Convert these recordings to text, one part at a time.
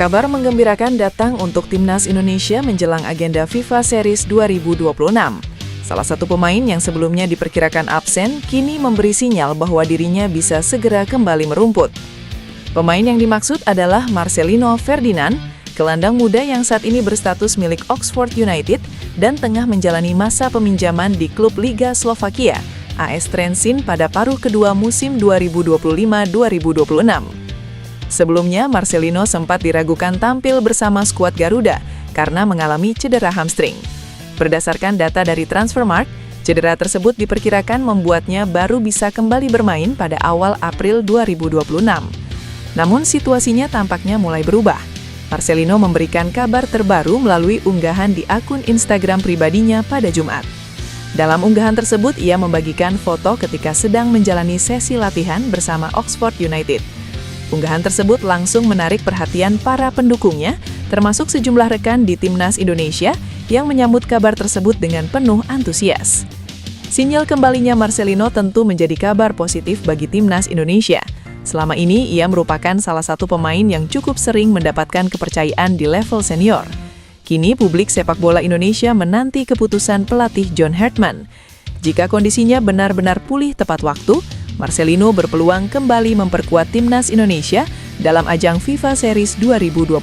Kabar menggembirakan datang untuk Timnas Indonesia menjelang agenda FIFA Series 2026. Salah satu pemain yang sebelumnya diperkirakan absen, kini memberi sinyal bahwa dirinya bisa segera kembali merumput. Pemain yang dimaksud adalah Marcelino Ferdinand, gelandang muda yang saat ini berstatus milik Oxford United dan tengah menjalani masa peminjaman di klub Liga Slovakia, AS Trenčín pada paruh kedua musim 2025-2026. Sebelumnya, Marcelino sempat diragukan tampil bersama skuad Garuda karena mengalami cedera hamstring. Berdasarkan data dari Transfermarkt, cedera tersebut diperkirakan membuatnya baru bisa kembali bermain pada awal April 2026. Namun situasinya tampaknya mulai berubah. Marcelino memberikan kabar terbaru melalui unggahan di akun Instagram pribadinya pada Jumat. Dalam unggahan tersebut, ia membagikan foto ketika sedang menjalani sesi latihan bersama Oxford United. Unggahan tersebut langsung menarik perhatian para pendukungnya, termasuk sejumlah rekan di Timnas Indonesia yang menyambut kabar tersebut dengan penuh antusias. Sinyal kembalinya Marcelino tentu menjadi kabar positif bagi Timnas Indonesia. Selama ini, ia merupakan salah satu pemain yang cukup sering mendapatkan kepercayaan di level senior. Kini, publik sepak bola Indonesia menanti keputusan pelatih John Hartman. Jika kondisinya benar-benar pulih tepat waktu, Marcelino berpeluang kembali memperkuat Timnas Indonesia dalam ajang FIFA Series 2026.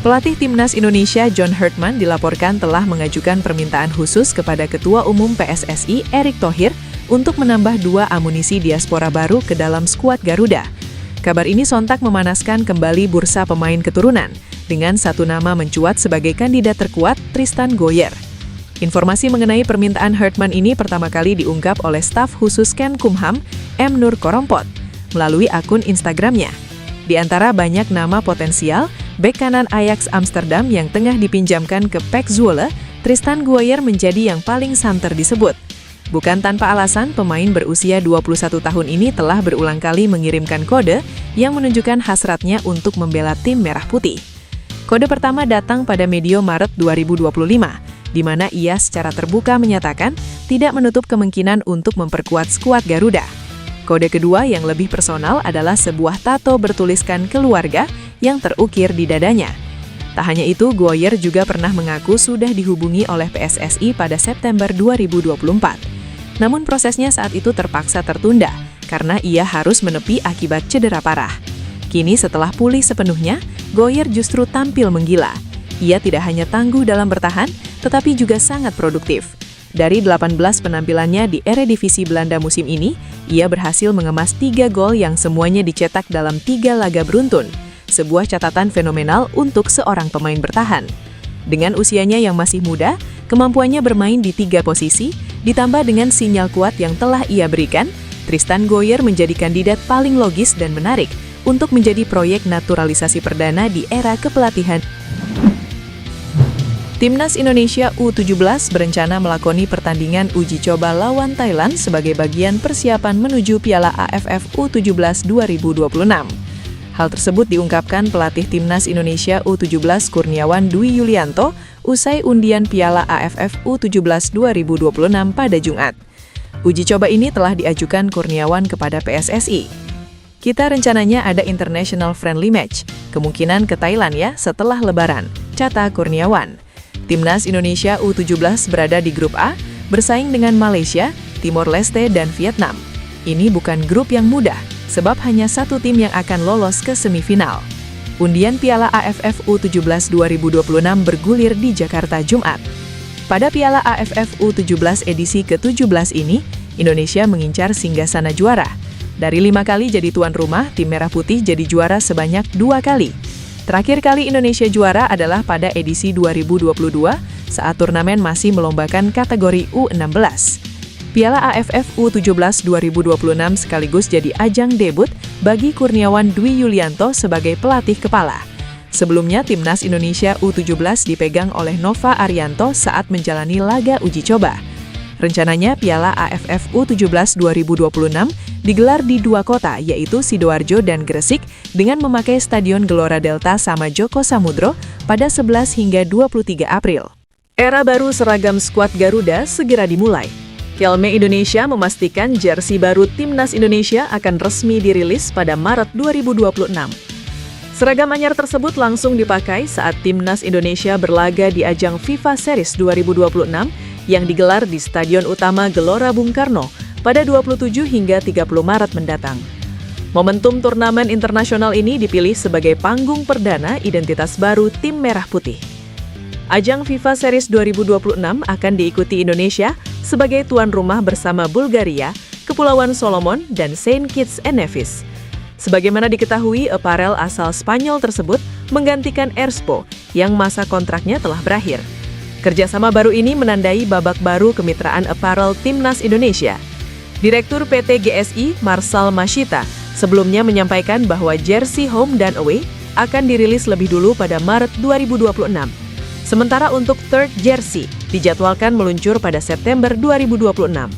Pelatih Timnas Indonesia John Hartman dilaporkan telah mengajukan permintaan khusus kepada Ketua Umum PSSI Erick Thohir untuk menambah 2 amunisi diaspora baru ke dalam skuad Garuda. Kabar ini sontak memanaskan kembali bursa pemain keturunan, dengan satu nama mencuat sebagai kandidat terkuat, Tristan Goyer. Informasi mengenai permintaan Hartman ini pertama kali diungkap oleh staf khusus Menkumham, M. Nur Korompot, melalui akun Instagramnya. Di antara banyak nama potensial, bek kanan Ajax Amsterdam yang tengah dipinjamkan ke PEC Zwolle, Tristan Goyer menjadi yang paling santer disebut. Bukan tanpa alasan, pemain berusia 21 tahun ini telah berulang kali mengirimkan kode yang menunjukkan hasratnya untuk membela tim merah putih. Kode pertama datang pada medio Maret 2025, di mana ia secara terbuka menyatakan tidak menutup kemungkinan untuk memperkuat skuad Garuda. Kode kedua yang lebih personal adalah sebuah tato bertuliskan keluarga yang terukir di dadanya. Tak hanya itu, Goyer juga pernah mengaku sudah dihubungi oleh PSSI pada September 2024. Namun prosesnya saat itu terpaksa tertunda karena ia harus menepi akibat cedera parah. Kini setelah pulih sepenuhnya, Goyer justru tampil menggila. Ia tidak hanya tangguh dalam bertahan, tetapi juga sangat produktif. Dari 18 penampilannya di Eredivisie Belanda musim ini, ia berhasil mengemas 3 gol yang semuanya dicetak dalam 3 laga beruntun. Sebuah catatan fenomenal untuk seorang pemain bertahan. Dengan usianya yang masih muda, kemampuannya bermain di 3 posisi, ditambah dengan sinyal kuat yang telah ia berikan, Tristan Goyer menjadi kandidat paling logis dan menarik untuk menjadi proyek naturalisasi perdana di era kepelatihan. Timnas Indonesia U17 berencana melakoni pertandingan uji coba lawan Thailand sebagai bagian persiapan menuju Piala AFF U17 2026. Hal tersebut diungkapkan pelatih Timnas Indonesia U17 Kurniawan Dwi Yulianto usai undian Piala AFF U17 2026 pada Jumat. Uji coba ini telah diajukan Kurniawan kepada PSSI. Kita rencananya ada international friendly match, kemungkinan ke Thailand ya setelah Lebaran, kata Kurniawan. Timnas Indonesia U17 berada di grup A, bersaing dengan Malaysia, Timor Leste, dan Vietnam. Ini bukan grup yang mudah, sebab hanya satu tim yang akan lolos ke semifinal. Undian Piala AFF U17 2026 bergulir di Jakarta Jumat. Pada Piala AFF U17 edisi ke-17 ini, Indonesia mengincar singgasana juara. Dari 5 kali jadi tuan rumah, tim Merah Putih jadi juara sebanyak 2 kali. Terakhir kali Indonesia juara adalah pada edisi 2022 saat turnamen masih melombakan kategori U16. Piala AFF U17 2026 sekaligus jadi ajang debut bagi Kurniawan Dwi Yulianto sebagai pelatih kepala. Sebelumnya, Timnas Indonesia U17 dipegang oleh Nova Arianto saat menjalani laga uji coba. Rencananya Piala AFF U17 2026 digelar di 2 kota, yaitu Sidoarjo dan Gresik, dengan memakai Stadion Gelora Delta sama Joko Samudro pada 11 hingga 23 April. Era baru seragam skuad Garuda segera dimulai. Kelme Indonesia memastikan jersey baru Timnas Indonesia akan resmi dirilis pada Maret 2026. Seragam anyar tersebut langsung dipakai saat Timnas Indonesia berlaga di ajang FIFA Series 2026 yang digelar di Stadion Utama Gelora Bung Karno pada 27 hingga 30 Maret mendatang. Momentum turnamen internasional ini dipilih sebagai panggung perdana identitas baru tim Merah Putih. Ajang FIFA Series 2026 akan diikuti Indonesia sebagai tuan rumah bersama Bulgaria, Kepulauan Solomon, dan Saint Kitts and Nevis. Sebagaimana diketahui, aparel asal Spanyol tersebut menggantikan Erspo yang masa kontraknya telah berakhir. Kerjasama baru ini menandai babak baru kemitraan aparel Timnas Indonesia. Direktur PT GSI, Marsal Mashita, sebelumnya menyampaikan bahwa jersey home dan away akan dirilis lebih dulu pada Maret 2026. Sementara untuk third jersey dijadwalkan meluncur pada September 2026.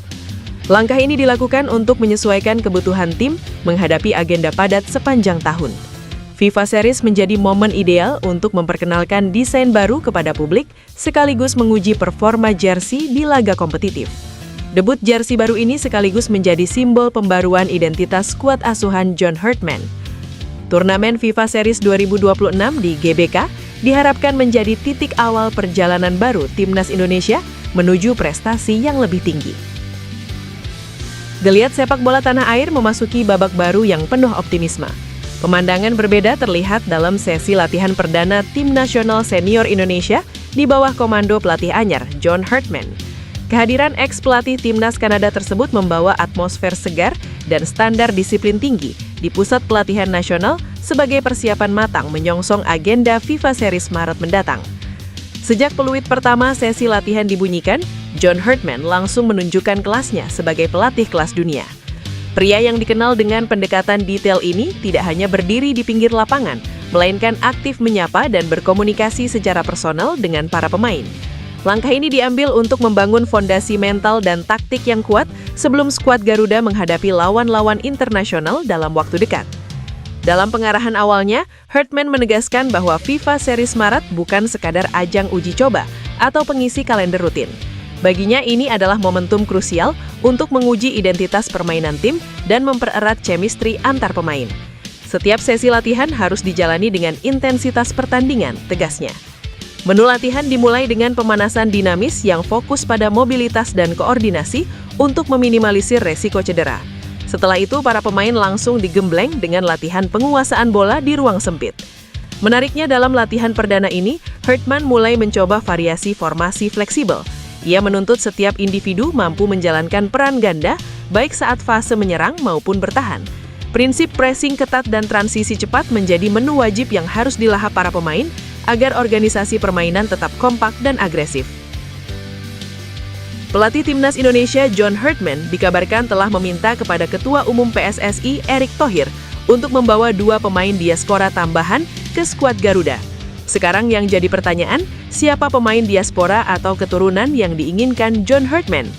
Langkah ini dilakukan untuk menyesuaikan kebutuhan tim menghadapi agenda padat sepanjang tahun. FIFA Series menjadi momen ideal untuk memperkenalkan desain baru kepada publik sekaligus menguji performa jersey di laga kompetitif. Debut jersey baru ini sekaligus menjadi simbol pembaruan identitas skuad asuhan John Herdman. Turnamen FIFA Series 2026 di GBK diharapkan menjadi titik awal perjalanan baru Timnas Indonesia menuju prestasi yang lebih tinggi. Geliat sepak bola tanah air memasuki babak baru yang penuh optimisme. Pemandangan berbeda terlihat dalam sesi latihan perdana Tim Nasional Senior Indonesia di bawah komando pelatih anyar John Herdman. Kehadiran ex-pelatih Timnas Kanada tersebut membawa atmosfer segar dan standar disiplin tinggi di pusat pelatihan nasional sebagai persiapan matang menyongsong agenda FIFA Series Maret mendatang. Sejak peluit pertama sesi latihan dibunyikan, John Herdman langsung menunjukkan kelasnya sebagai pelatih kelas dunia. Pria yang dikenal dengan pendekatan detail ini tidak hanya berdiri di pinggir lapangan, melainkan aktif menyapa dan berkomunikasi secara personal dengan para pemain. Langkah ini diambil untuk membangun fondasi mental dan taktik yang kuat sebelum skuad Garuda menghadapi lawan-lawan internasional dalam waktu dekat. Dalam pengarahan awalnya, Herdman menegaskan bahwa FIFA Series Maret bukan sekadar ajang uji coba atau pengisi kalender rutin. Baginya ini adalah momentum krusial untuk menguji identitas permainan tim dan mempererat chemistry antar pemain. Setiap sesi latihan harus dijalani dengan intensitas pertandingan, tegasnya. Menu latihan dimulai dengan pemanasan dinamis yang fokus pada mobilitas dan koordinasi untuk meminimalisir resiko cedera. Setelah itu, para pemain langsung digembleng dengan latihan penguasaan bola di ruang sempit. Menariknya dalam latihan perdana ini, Herdman mulai mencoba variasi formasi fleksibel. Ia menuntut setiap individu mampu menjalankan peran ganda, baik saat fase menyerang maupun bertahan. Prinsip pressing ketat dan transisi cepat menjadi menu wajib yang harus dilahap para pemain agar organisasi permainan tetap kompak dan agresif. Pelatih Timnas Indonesia John Herdman dikabarkan telah meminta kepada Ketua Umum PSSI Erick Thohir untuk membawa 2 pemain diaspora tambahan ke skuad Garuda. Sekarang yang jadi pertanyaan, siapa pemain diaspora atau keturunan yang diinginkan John Herdman?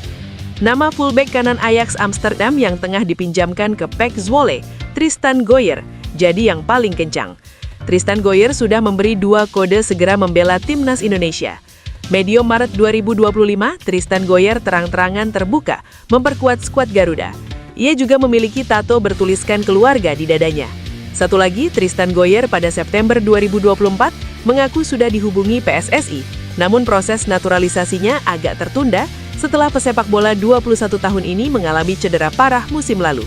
Nama fullback kanan Ajax Amsterdam yang tengah dipinjamkan ke PEC Zwolle, Tristan Gooijer, jadi yang paling kencang. Tristan Gooijer sudah memberi 2 kode segera membela Timnas Indonesia. Medio Maret 2025, Tristan Gooijer terang-terangan terbuka memperkuat skuad Garuda. Ia juga memiliki tato bertuliskan keluarga di dadanya. Satu lagi, Tristan Gooijer pada September 2024 mengaku sudah dihubungi PSSI, namun proses naturalisasinya agak tertunda setelah pesepak bola 21 tahun ini mengalami cedera parah musim lalu.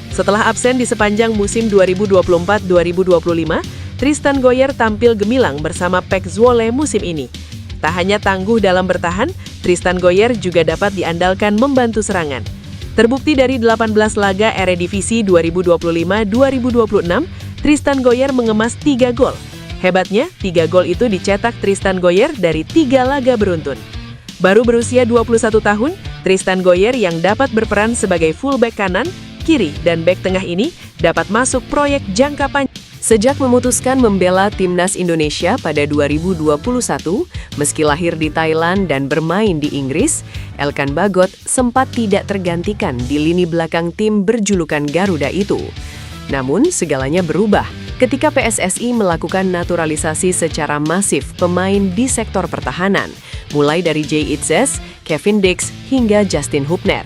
Setelah absen di sepanjang musim 2024-2025, Tristan Gooijer tampil gemilang bersama PEC Zwolle musim ini. Tak hanya tangguh dalam bertahan, Tristan Gooijer juga dapat diandalkan membantu serangan. Terbukti dari 18 laga Eredivisie 2025-2026, Tristan Gooijer mengemas 3 gol. Hebatnya, 3 gol itu dicetak Tristan Gooijer dari 3 laga beruntun. Baru berusia 21 tahun, Tristan Gooijer yang dapat berperan sebagai fullback kanan, kiri, dan bek tengah ini dapat masuk proyek jangka panjang. Sejak memutuskan membela Timnas Indonesia pada 2021, meski lahir di Thailand dan bermain di Inggris, Elkan Bagot sempat tidak tergantikan di lini belakang tim berjulukan Garuda itu. Namun, segalanya berubah ketika PSSI melakukan naturalisasi secara masif pemain di sektor pertahanan, mulai dari Jay Itzes, Kevin Dix, hingga Justin Hubner.